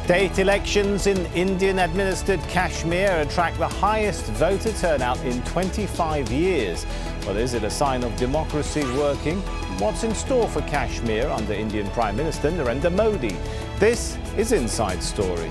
State elections in Indian-administered Kashmir attract the highest voter turnout in 25 years. Well, is it a sign of democracy working? What's in store for Kashmir under Indian Prime Minister Narendra Modi? This is Inside Story.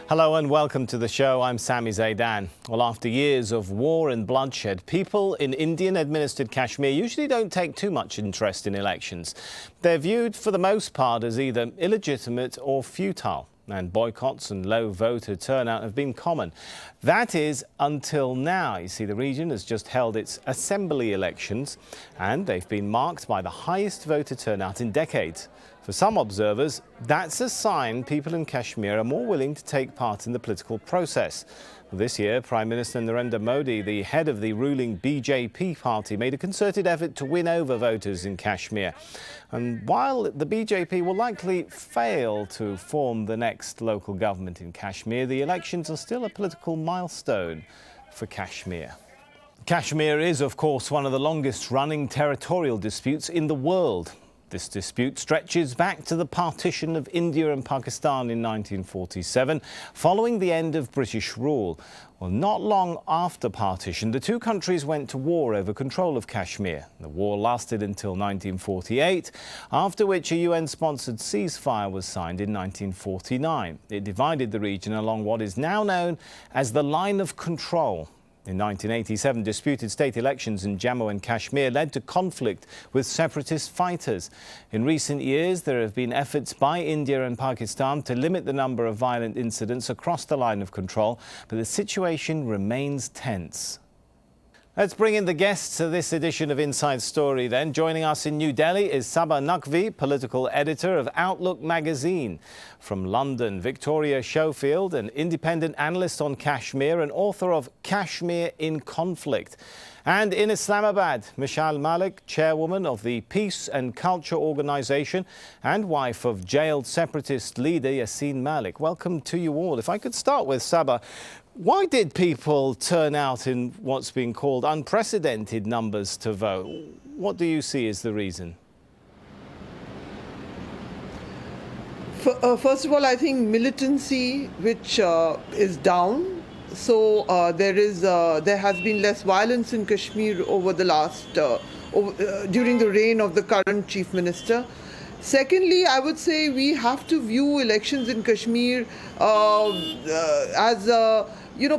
Hello and welcome to the show. I'm Sami Zaidan. Well, after years of war and bloodshed, people in Indian-administered Kashmir usually don't take too much interest in elections. They're viewed for the most part as either illegitimate or futile, and boycotts and low voter turnout have been common. That is until now. You see, the region has just held its assembly elections, and they've been marked by the highest voter turnout in decades. For some observers, that's a sign people in Kashmir are more willing to take part in the political process. This year, Prime Minister Narendra Modi, the head of the ruling BJP party, made a concerted effort to win over voters in Kashmir. And while the BJP will likely fail to form the next local government in Kashmir, the elections are still a political milestone for Kashmir. Kashmir is, of course, one of the longest-running territorial disputes in the world. This dispute stretches back to the partition of India and Pakistan in 1947, following the end of British rule. Well, not long after partition, the two countries went to war over control of Kashmir. The war lasted until 1948, after which a UN-sponsored ceasefire was signed in 1949. It divided the region along what is now known as the Line of Control. In 1987, disputed state elections in Jammu and Kashmir led to conflict with separatist fighters. In recent years, there have been efforts by India and Pakistan to limit the number of violent incidents across the line of control, but the situation remains tense. Let's bring in the guests to this edition of Inside Story then. Joining us in New Delhi is Saba Naqvi, political editor of Outlook magazine. From London, Victoria Schofield, an independent analyst on Kashmir and author of Kashmir in Conflict. And in Islamabad, Mishal Malik, chairwoman of the Peace and Culture Organization and wife of jailed separatist leader Yasin Malik. Welcome to you all. If I could start with Saba. Why did people turn out in what's been called unprecedented numbers to vote? What do you see as the reason? First of all, I think militancy, which is down. So there has been less violence in Kashmir over the last, during the reign of the current chief minister. Secondly, I would say we have to view elections in Kashmir as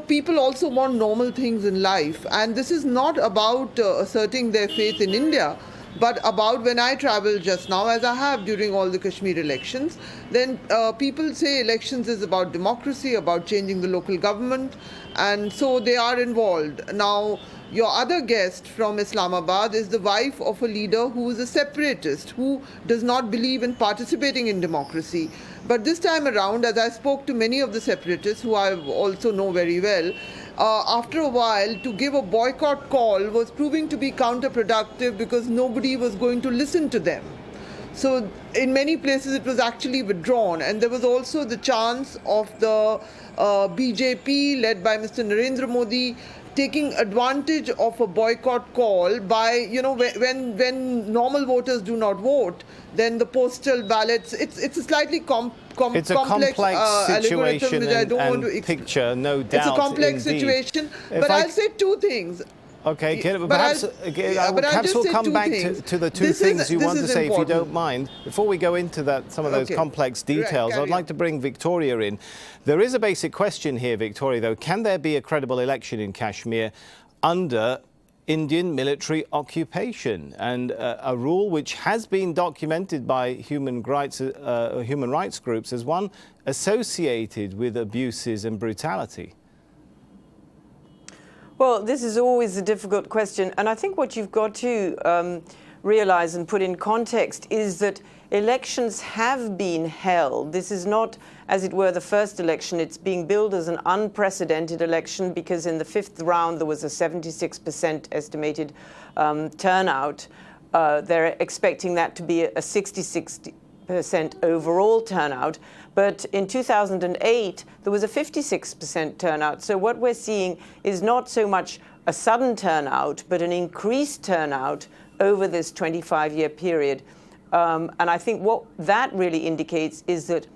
people also want normal things in life. And this is not about asserting their faith in India, but about when I travel just now, as I have during all the Kashmir elections, then people say elections is about democracy, about changing the local government, and so they are involved. Now, your other guest from Islamabad is the wife of a leader who is a separatist, who does not believe in participating in democracy. But this time around, as I spoke to many of the separatists, who I also know very well, after a while, to give a boycott call was proving to be counterproductive because nobody was going to listen to them. So in many places, it was actually withdrawn. And there was also the chance of the BJP, led by Mr. Narendra Modi, taking advantage of a boycott call by, when normal voters do not vote, then the postal ballots, it's a slightly complex situation which I don't want to picture, no doubt. It's a complex indeed. Situation, but I'll say two things. Okay, perhaps we'll come back to the two things you want to say, important. If you don't mind. Before we go into some of those complex details, I'd like to bring Victoria in. There is a basic question here, Victoria, though. Can there be a credible election in Kashmir under Indian military occupation? And a rule which has been documented by human rights groups as one associated with abuses and brutality. Well, this is always a difficult question. And I think what you've got to realize and put in context is that elections have been held. This is not, as it were, the first election. It's being billed as an unprecedented election because in the fifth round there was a 76% estimated turnout. They're expecting that to be a 66% 50% overall turnout. But in 2008, there was a 56% turnout. So what we're seeing is not so much a sudden turnout, but an increased turnout over this 25-year period. And I think what that really indicates is that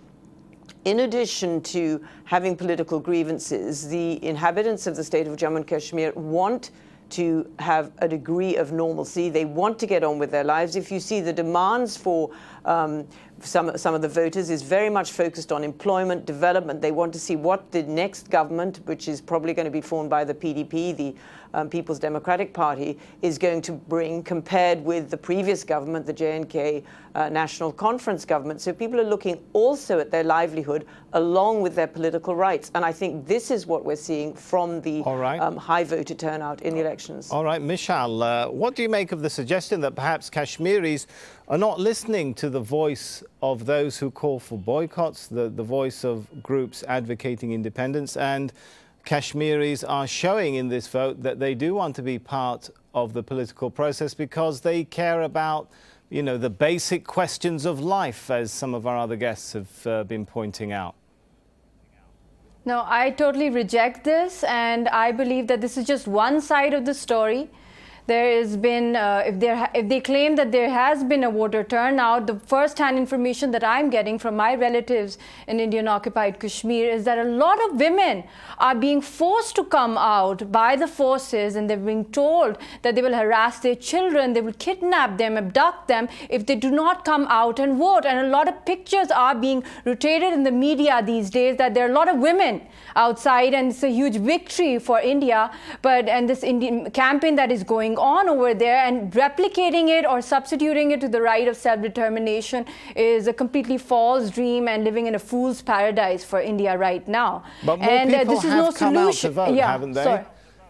in addition to having political grievances, the inhabitants of the state of Jammu and Kashmir want to have a degree of normalcy. They want to get on with their lives. If you see the demands for some of the voters is very much focused on employment, development. They want to see what the next government, which is probably going to be formed by the PDP, the People's Democratic Party, is going to bring compared with the previous government, the J&K National Conference government. So people are looking also at their livelihood along with their political rights. And I think this is what we're seeing from the high voter turnout in the elections. All right, Mishal, what do you make of the suggestion that perhaps Kashmiris are not listening to the voice of those who call for boycotts, the voice of groups advocating independence, and Kashmiris are showing in this vote that they do want to be part of the political process because they care about, you know, the basic questions of life, as some of our other guests have been pointing out? No, I totally reject this, and I believe that this is just one side of the story. There has been, if they claim that there has been a voter turnout, the first-hand information that I'm getting from my relatives in Indian-occupied Kashmir is that a lot of women are being forced to come out by the forces, and they're being told that they will harass their children, they will kidnap them, abduct them if they do not come out and vote. And a lot of pictures are being rotated in the media these days that there are a lot of women outside, and it's a huge victory for India. And this Indian campaign that is going on over there, and replicating it or substituting it to the right of self-determination is a completely false dream and living in a fool's paradise for India right now. But more people have come out to vote, haven't they? Sorry.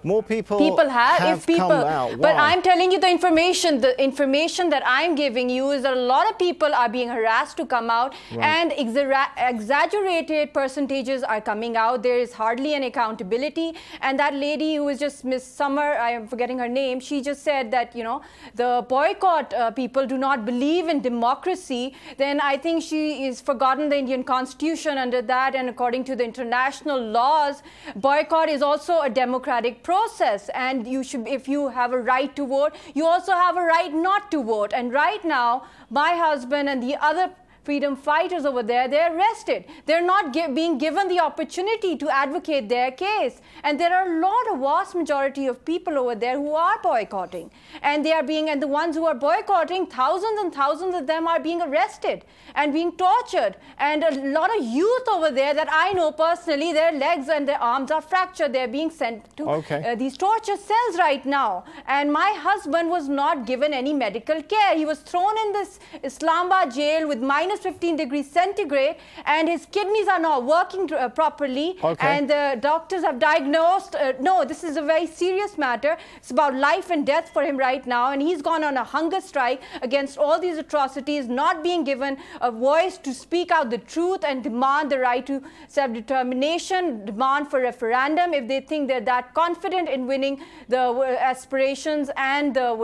More people have come out. Why? But I'm telling you the information that I'm giving you is that a lot of people are being harassed to come out, and exaggerated percentages are coming out. There is hardly any accountability. And that lady who is just Miss Summer, I am forgetting her name, she just said that, you know, the boycott people do not believe in democracy. Then I think she is forgotten the Indian Constitution under that, and according to the international laws, boycott is also a democratic process, and you should, if you have a right to vote, you also have a right not to vote. And right now, my husband and the other freedom fighters over there, they're arrested. They're not being given the opportunity to advocate their case. And there are a vast majority of people over there who are boycotting. And and the ones who are boycotting, thousands and thousands of them are being arrested and being tortured. And a lot of youth over there that I know personally, their legs and their arms are fractured. They're being sent to these torture cells right now. And my husband was not given any medical care. He was thrown in this Islamabad jail with -15 degrees centigrade, and his kidneys are not working properly. And the doctors have diagnosed, no, this is a very serious matter. It's about life and death for him right now, and he's gone on a hunger strike against all these atrocities, not being given a voice to speak out the truth and demand the right to self-determination, demand for referendum if they think they're that confident in winning the aspirations and the,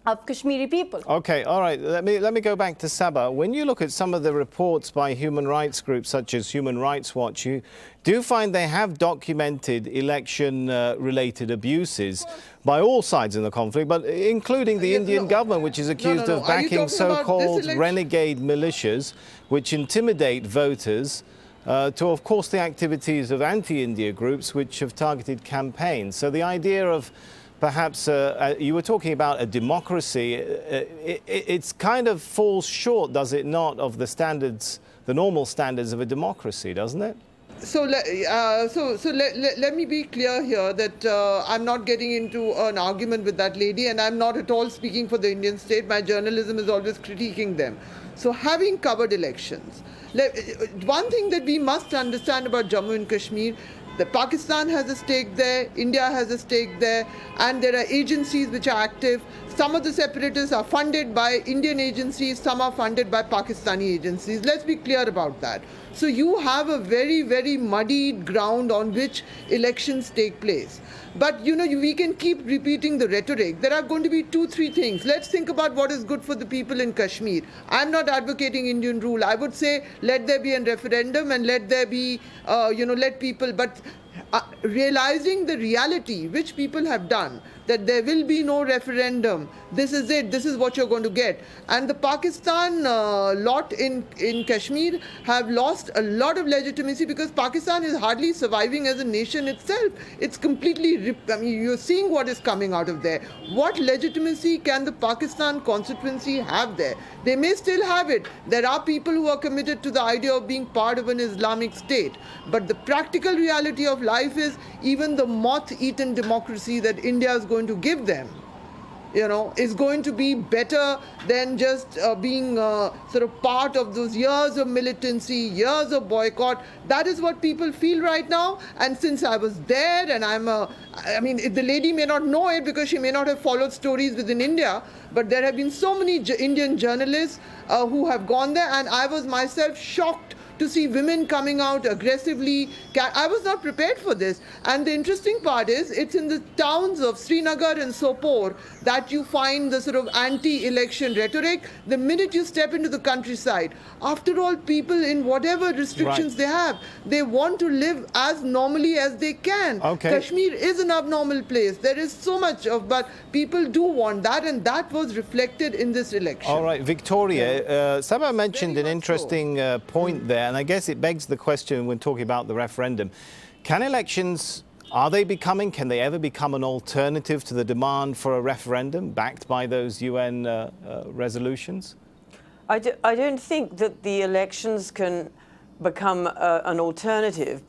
of Kashmiri people. Okay, all right. Let me go back to Saba. When you look at some of the reports by human rights groups such as Human Rights Watch, you do find they have documented election-related abuses by all sides in the conflict, but including the Indian government, which is accused of backing so-called renegade militias, which intimidate voters, to, of course, the activities of anti-India groups, which have targeted campaigns. So the idea of perhaps you were talking about a democracy. It's kind of falls short, does it not, of the standards, the normal standards of a democracy, doesn't it? So let me be clear here that I'm not getting into an argument with that lady, and I'm not at all speaking for the Indian state. My journalism is always critiquing them. So having covered elections, one thing that we must understand about Jammu and Kashmir, that Pakistan has a stake there, India has a stake there, and there are agencies which are active. Some of the separatists are funded by Indian agencies, some are funded by Pakistani agencies. Let's be clear about that. So you have a very, very muddied ground on which elections take place. But we can keep repeating the rhetoric. There are going to be 2-3 things. Let's think about what is good for the people in Kashmir. I'm not advocating Indian rule. I would say let there be a referendum and let there be, let people, but realizing the reality which people have done, that there will be no referendum. This is it. This is what you're going to get. And the Pakistan lot in Kashmir have lost a lot of legitimacy because Pakistan is hardly surviving as a nation itself. It's completely, you're seeing what is coming out of there. What legitimacy can the Pakistan constituency have there? They may still have it. There are people who are committed to the idea of being part of an Islamic state. But the practical reality of life is even the moth-eaten democracy that India is going to give them, is going to be better than just being sort of part of those years of militancy, years of boycott. That is what people feel right now. And since I was there, and the lady may not know it because she may not have followed stories within India, but there have been so many Indian journalists who have gone there, and I was myself shocked to see women coming out aggressively. I was not prepared for this. And the interesting part is, it's in the towns of Srinagar and Sopore that you find the sort of anti-election rhetoric. The minute you step into the countryside, after all, people in whatever restrictions they have, they want to live as normally as they can. Okay. Kashmir is an abnormal place. There is so much but people do want that, and that was reflected in this election. All right, Victoria, Sabah mentioned Very an much interesting point there, and I guess it begs the question when talking about the referendum. Can elections, can they ever become an alternative to the demand for a referendum backed by those UN resolutions? I don't think that the elections can become an alternative,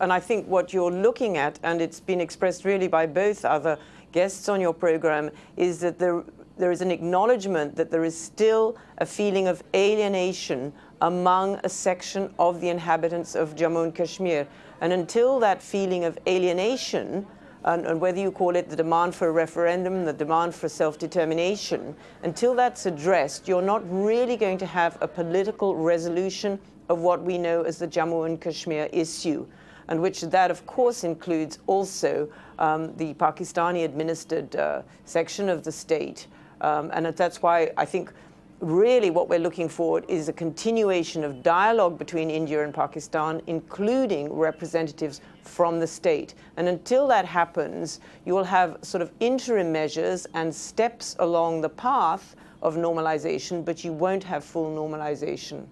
and I think what you're looking at, and it's been expressed really by both other guests on your program, is that there is an acknowledgement that there is still a feeling of alienation among a section of the inhabitants of Jammu and Kashmir. And until that feeling of alienation, and whether you call it the demand for a referendum, the demand for self-determination, until that's addressed, you're not really going to have a political resolution of what we know as the Jammu and Kashmir issue, and which that, of course, includes also the Pakistani-administered section of the state. And that's why I think really what we're looking for is a continuation of dialogue between India and Pakistan, including representatives from the state. And until that happens, you will have sort of interim measures and steps along the path of normalization, but you won't have full normalization.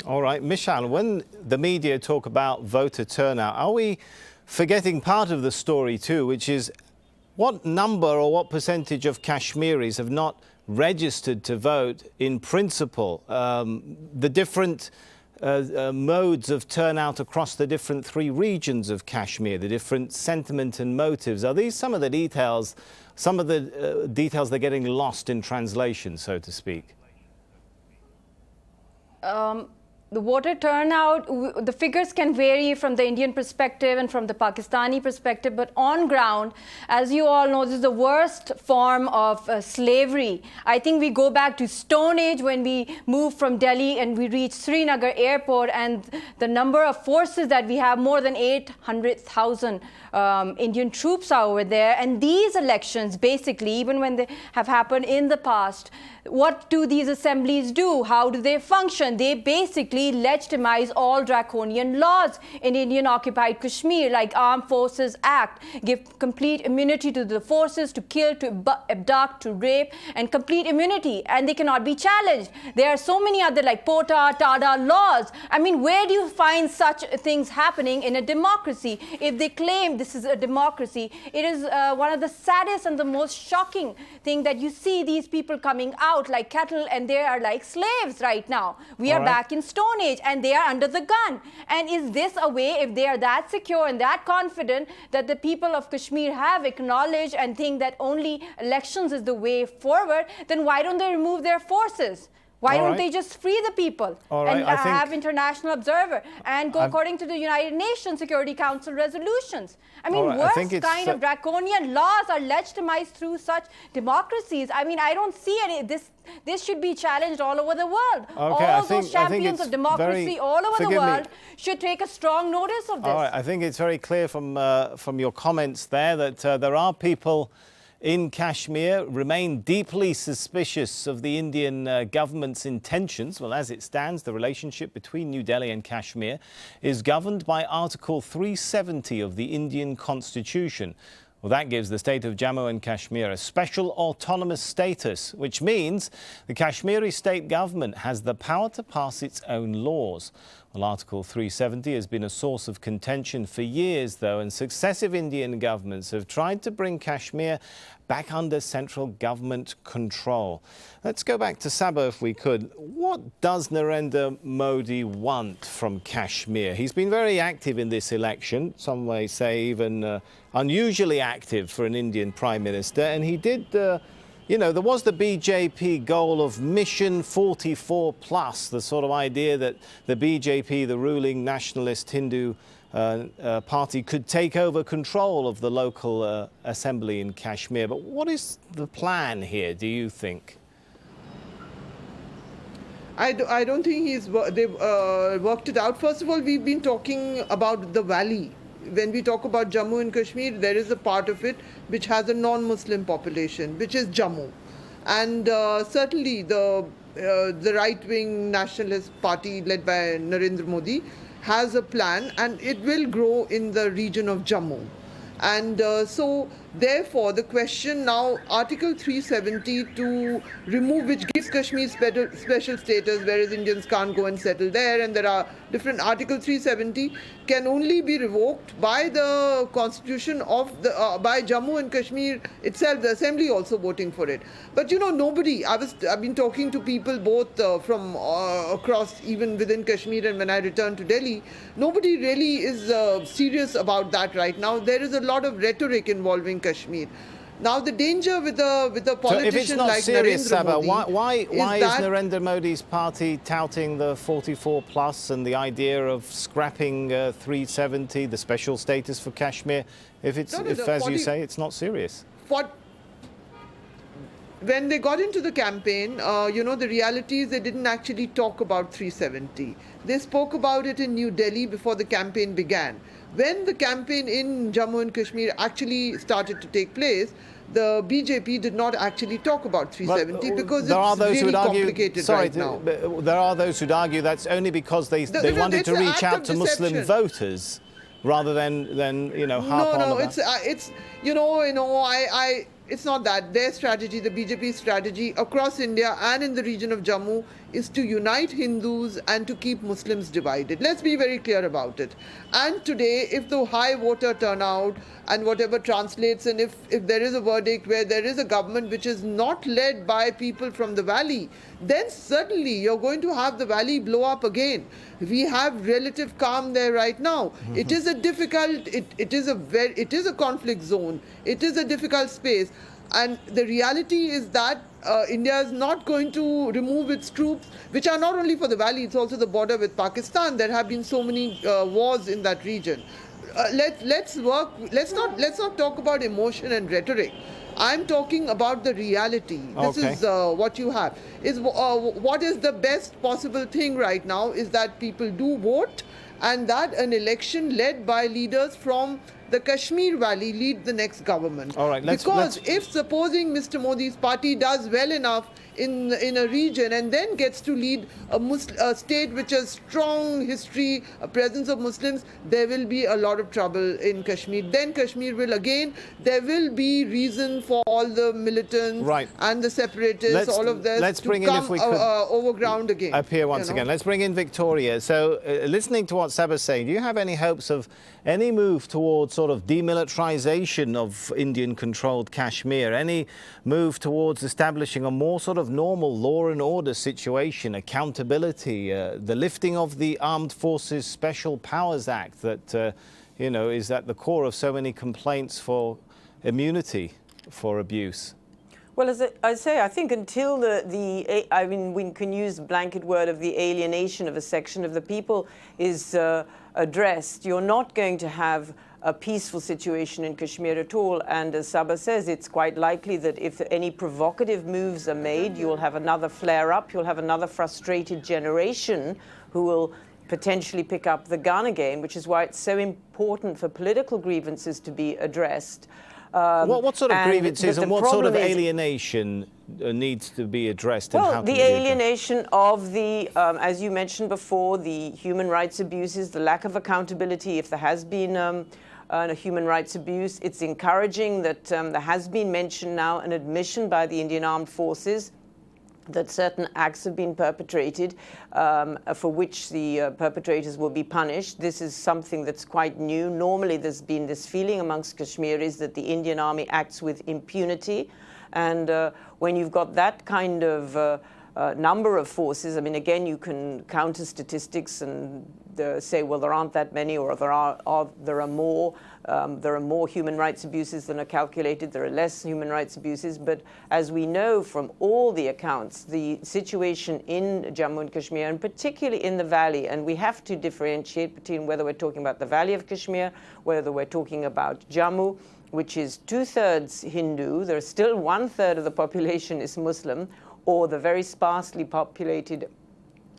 All right, Mishan, when the media talk about voter turnout, are we forgetting part of the story too, which is what number or what percentage of Kashmiris have not registered to vote in principle? The different modes of turnout across the different 3 regions of Kashmir, the different sentiment and motives. Are these some of the details that are getting lost in translation, so to speak? The voter turnout, the figures can vary from the Indian perspective and from the Pakistani perspective, but on ground, as you all know, this is the worst form of slavery. I think we go back to Stone Age when we moved from Delhi and we reached Srinagar airport, and the number of forces that we have, more than 800,000 Indian troops are over there. And these elections, basically, even when they have happened in the past, what do these assemblies do? How do they function? They basically legitimize all draconian laws in Indian-occupied Kashmir, like Armed Forces Act, give complete immunity to the forces to kill, to abduct, to rape, and complete immunity, and they cannot be challenged. There are so many other, like Pota, Tada laws. I mean, where do you find such things happening in a democracy? If they claim this is a democracy, it is one of the saddest and the most shocking thing that you see these people coming out like cattle, and they are like slaves right now. We are back in Stone Age, and they are under the gun. And is this a way, if they are that secure and that confident that the people of Kashmir have acknowledged and think that only elections is the way forward, then why don't they remove their forces? Why All don't right. they just free the people All right, and I think- have international observer and go according to the United Nations Security Council resolutions? I mean, All right, I think worst it's, kind of draconian laws are legitimized through such democracies. I mean, I don't see any. This should be challenged all over the world. Okay, All I think those champions it's of democracy very- all over the forgive me. world should take a strong notice of this. All right, I think it's very clear from your comments there that there are people in Kashmir remain deeply suspicious of the Indian government's intentions. Well, as it stands, the relationship between New Delhi and Kashmir is governed by Article 370 of the Indian Constitution. Well, that gives the state of Jammu and Kashmir a special autonomous status, which means the Kashmiri state government has the power to pass its own laws. Well, Article 370 has been a source of contention for years, though, and successive Indian governments have tried to bring Kashmir back under central government control. Let's go back to Saba if we could. What does Narendra Modi want from Kashmir? He's been very active in this election, some may say even unusually active for an Indian Prime Minister, and he did you know, there was the BJP goal of Mission 44 plus, the sort of idea that the BJP, the ruling nationalist Hindu party, could take over control of the local assembly in Kashmir. But what is the plan here, do you think? I don't think they've worked it out. First of all, we've been talking about the valley. When we talk about Jammu and Kashmir, there is a part of it which has a non-Muslim population, which is Jammu. And certainly the right-wing nationalist party led by Narendra Modi has a plan, and it will grow in the region of Jammu. And so, therefore, the question now, Article 370 to remove, which gives Kashmir special status, whereas Indians can't go and settle there, and there are different Article 370 can only be revoked by the constitution of the by Jammu and Kashmir itself, the assembly also voting for it. But you know, nobody. I've been talking to people both from across, even within Kashmir, and when I returned to Delhi, nobody really is serious about that right now. There is a lot of rhetoric involving Kashmir. Now, the danger with a politician so if it's not like serious, Narendra Saba, Modi why is that Narendra Modi's party touting the 44 plus and the idea of scrapping 370, the special status for Kashmir, if it's, as you say, it's not serious? When they got into the campaign, you know, the reality is they didn't actually talk about 370. They spoke about it in New Delhi before the campaign began. When the campaign in Jammu and Kashmir actually started to take place, the BJP did not actually talk about 370 because it's really complicated right now. There are those who'd argue that's only because they wanted to reach out to Muslim voters rather than you know, harp on about. It's it's not that. Their strategy, the BJP strategy across India and in the region of Jammu, is to unite Hindus and to keep Muslims divided. Let's be very clear about it. And today, if the high voter turnout and whatever translates, and if there is a verdict where there is a government which is not led by people from the valley, then certainly you're going to have the valley blow up again. We have relative calm there right now. Mm-hmm. It is a difficult, it is a conflict zone. It is a difficult space. And the reality is that India is not going to remove its troops, which are not only for the valley, it's also the border with Pakistan. There have been so many wars in that region. Let's not talk about emotion and rhetoric. I'm talking about the reality. This is what you have. What is the best possible thing right now is that people do vote, and that an election led by leaders from the Kashmir Valley lead the next government. All right, because if supposing Mr. Modi's party does well enough in a region and then gets to lead a state which has strong history, a presence of Muslims, there will be a lot of trouble in Kashmir. Then Kashmir will again, there will be reason for all the militants and the separatists, all of this to come over ground again. Up here once again. Let's bring in Victoria. So listening to what Saba's saying, do you have any hopes of any move towards sort of demilitarization of Indian-controlled Kashmir, any move towards establishing a more sort of normal law and order situation, accountability, the lifting of the Armed Forces Special Powers Act that, you know, is at the core of so many complaints for immunity for abuse? Well, as I say, I think until I mean, we can use the blanket word of the alienation of a section of the people is addressed, you're not going to have a peaceful situation in Kashmir at all. And as Saba says, it's quite likely that if any provocative moves are made, you'll have another flare-up, you'll have another frustrated generation who will potentially pick up the gun again, which is why it's so important for political grievances to be addressed. What sort of grievances and what sort of alienation needs to be addressed? Well, and how the alienation of the, as you mentioned before, the human rights abuses, the lack of accountability if there has been a human rights abuse. It's encouraging that there has been mentioned now an admission by the Indian Armed Forces that certain acts have been perpetrated for which the perpetrators will be punished. This is something that's quite new. Normally there's been this feeling amongst Kashmiris that the Indian Army acts with impunity. And when you've got that kind of number of forces, I mean, again, you can counter statistics and say, well, there aren't that many, or there are more. There are more human rights abuses than are calculated. There are less human rights abuses. But as we know from all the accounts, the situation in Jammu and Kashmir, and particularly in the valley, and we have to differentiate between whether we're talking about the valley of Kashmir, whether we're talking about Jammu, which is 2/3 Hindu, there's still 1/3 of the population is Muslim, or the very sparsely populated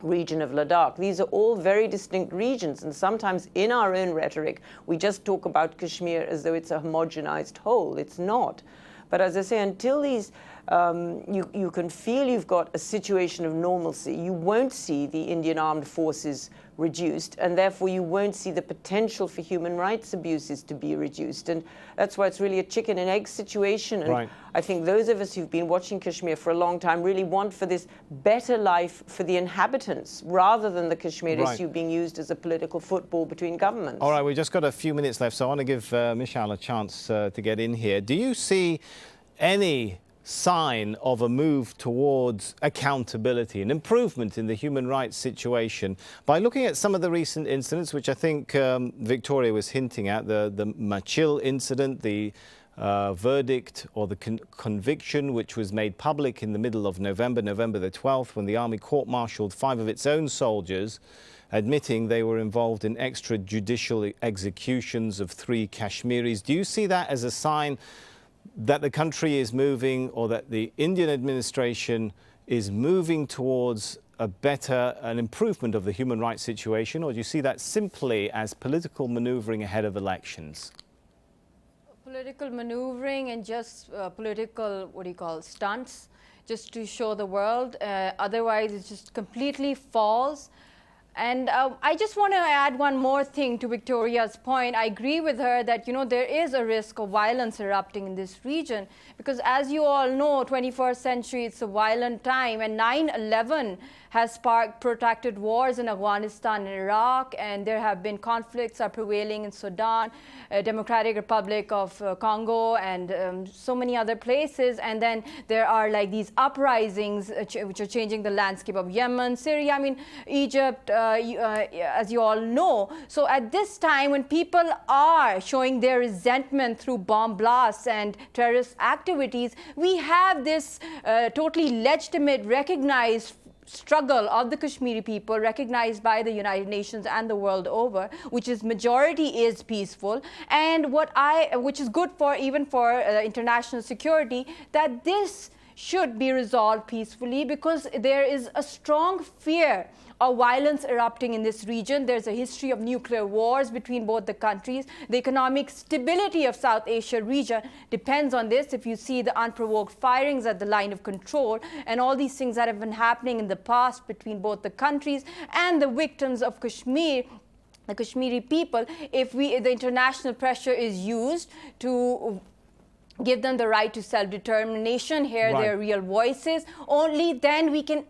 region of Ladakh. These are all very distinct regions, and sometimes in our own rhetoric, we just talk about Kashmir as though it's a homogenized whole. It's not. But as I say, until these, you can feel you've got a situation of normalcy, you won't see the Indian Armed Forces reduced, and therefore you won't see the potential for human rights abuses to be reduced. And that's why it's really a chicken and egg situation. And right. I think those of us who've been watching Kashmir for a long time really want for this better life for the inhabitants, rather than the Kashmir right. issue being used as a political football between governments. All right, we've just got a few minutes left, so I want to give Michal a chance to get in here. Do you see any sign of a move towards accountability, an improvement in the human rights situation, by looking at some of the recent incidents, which I think Victoria was hinting at, the Machil incident, the verdict or the conviction which was made public in the middle of November the 12th, when the army court-martialed 5 of its own soldiers, admitting they were involved in extrajudicial executions of 3 Kashmiris. Do you see that as a sign that the country is moving, or that the Indian administration is moving towards an improvement of the human rights situation, or do you see that simply as political maneuvering ahead of elections? Political maneuvering and just political, stunts, just to show the world. Otherwise, it's just completely false. And I just want to add one more thing to Victoria's point. I agree with her that, there is a risk of violence erupting in this region, because as you all know, 21st century, it's a violent time, and 9/11 has sparked protracted wars in Afghanistan and Iraq, and there have been conflicts are prevailing in Sudan, Democratic Republic of Congo, and so many other places. And then there are like these uprisings which are changing the landscape of Yemen, Syria, I mean, Egypt, as you all know. So at this time, when people are showing their resentment through bomb blasts and terrorist activities, we have this totally legitimate, recognized struggle of the Kashmiri people, recognized by the United Nations and the world over, which is majority is peaceful, and which is good for even for international security, that this should be resolved peacefully, because there is a strong fear of violence erupting in this region. There's a history of nuclear wars between both the countries. The economic stability of South Asia region depends on this. If you see the unprovoked firings at the line of control and all these things that have been happening in the past between both the countries and the victims of Kashmir, the Kashmiri people, if the international pressure is used to give them the right to self-determination, hear their real voices, only then we can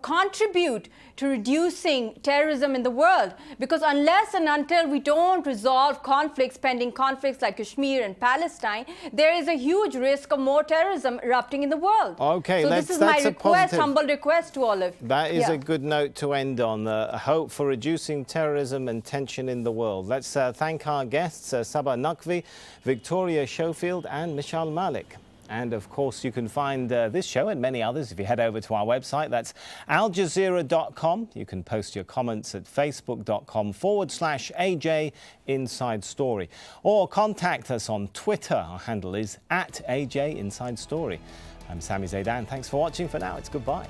contribute to reducing terrorism in the world. Because unless and until we don't resolve conflicts, pending conflicts like Kashmir and Palestine, there is a huge risk of more terrorism erupting in the world. Okay, so this is my request, humble request to all of you. That is a good note to end on, a hope for reducing terrorism and tension in the world. Let's thank our guests, Saba Naqvi, Victoria Schofield and Michal Malik. And of course, you can find this show and many others if you head over to our website. That's aljazeera.com. You can post your comments at facebook.com/AJ Inside Story. Or contact us on Twitter. Our handle is @AJ Inside Story. I'm Sami Zaidan. Thanks for watching. For now, it's goodbye.